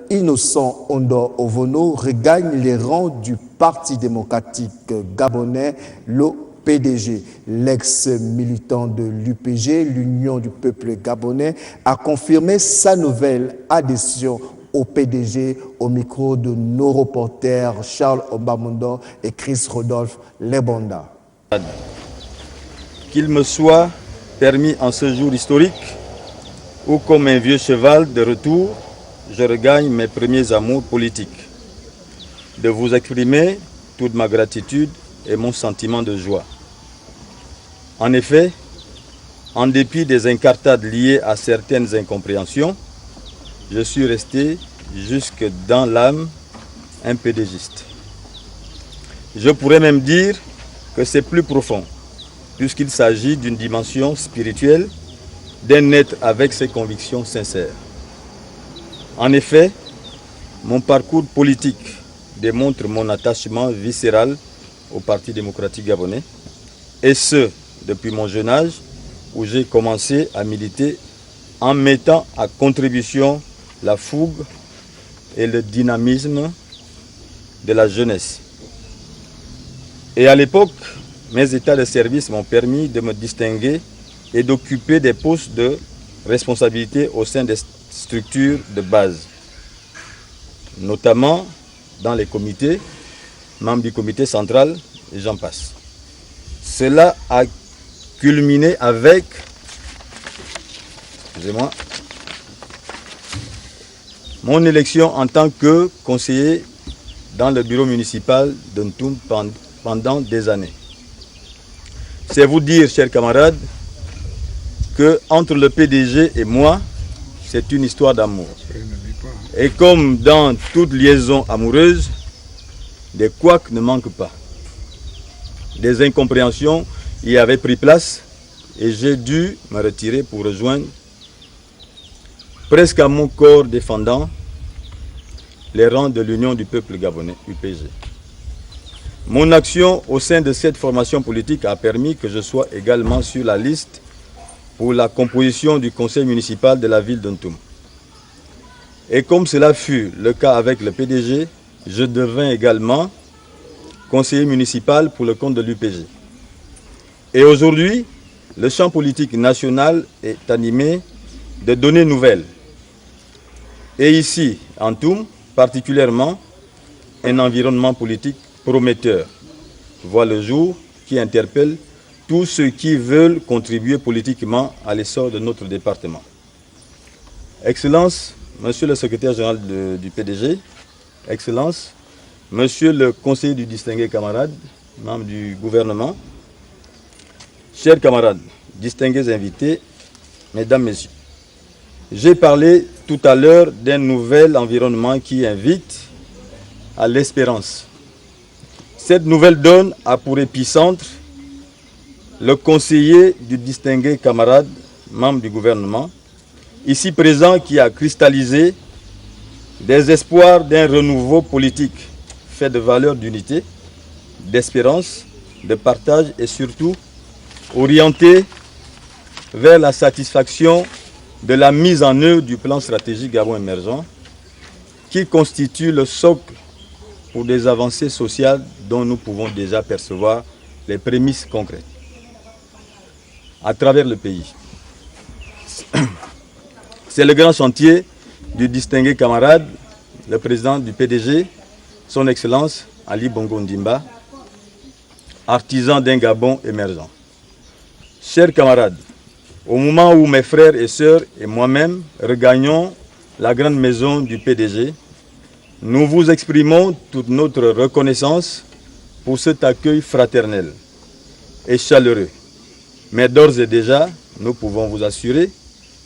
Innocent Ondo Ovono regagne les rangs du Parti démocratique gabonais, le PDG. L'ex-militant de l'UPG, l'Union du peuple gabonais, a confirmé sa nouvelle adhésion au PDG au micro de nos reporters Charles Obamondo et Chris Rodolphe Lebonda. Qu'il me soit permis en ce jour historique où, comme un vieux cheval de retour, je regagne mes premiers amours politiques, de vous exprimer toute ma gratitude et mon sentiment de joie. En effet, en dépit des incartades liées à certaines incompréhensions, je suis resté jusque dans l'âme un pédégiste. Je pourrais même dire que c'est plus profond, puisqu'il s'agit d'une dimension spirituelle, d'un être avec ses convictions sincères. En effet, mon parcours politique démontre mon attachement viscéral au Parti démocratique gabonais, et ce, depuis mon jeune âge, où j'ai commencé à militer en mettant à contribution la fougue et le dynamisme de la jeunesse. Et à l'époque, mes états de service m'ont permis de me distinguer et d'occuper des postes de responsabilité au sein des structures de base, notamment dans les comités, membres du comité central, et j'en passe. Cela a culminé avec, excusez-moi, mon élection en tant que conseiller dans le bureau municipal de Ntoum pendant des années. C'est vous dire, chers camarades, que entre le PDG et moi, c'est une histoire d'amour. Et comme dans toute liaison amoureuse, des couacs ne manquent pas. Des incompréhensions y avaient pris place et j'ai dû me retirer pour rejoindre presque à mon corps défendant les rangs de l'Union du peuple gabonais, UPG. Mon action au sein de cette formation politique a permis que je sois également sur la liste pour la composition du conseil municipal de la ville de Ntoum. Et comme cela fut le cas avec le PDG, je devins également conseiller municipal pour le compte de l'UPG. Et aujourd'hui, le champ politique national est animé de données nouvelles. Et ici, en Ntoum, particulièrement, un environnement politique prometteur voit le jour qui interpelle tous ceux qui veulent contribuer politiquement à l'essor de notre département. Excellences, Monsieur le secrétaire général du PDG, Excellences, Monsieur le conseiller du distingué camarade, membre du gouvernement, chers camarades, distingués invités, Mesdames, Messieurs, j'ai parlé tout à l'heure d'un nouvel environnement qui invite à l'espérance. Cette nouvelle donne a pour épicentre le conseiller du distingué camarade, membre du gouvernement, ici présent, qui a cristallisé des espoirs d'un renouveau politique fait de valeurs d'unité, d'espérance, de partage et surtout orienté vers la satisfaction de la mise en œuvre du plan stratégique Gabon émergent qui constitue le socle pour des avancées sociales dont nous pouvons déjà percevoir les prémices concrètes à travers le pays. C'est le grand chantier du distingué camarade, le président du PDG, son Excellence Ali Bongo Ndimba, artisan d'un Gabon émergent. Chers camarades, au moment où mes frères et sœurs et moi-même regagnons la grande maison du PDG, nous vous exprimons toute notre reconnaissance pour cet accueil fraternel et chaleureux. Mais d'ores et déjà, nous pouvons vous assurer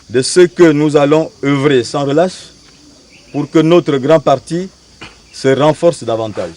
de ce que nous allons œuvrer sans relâche pour que notre grand parti se renforce davantage.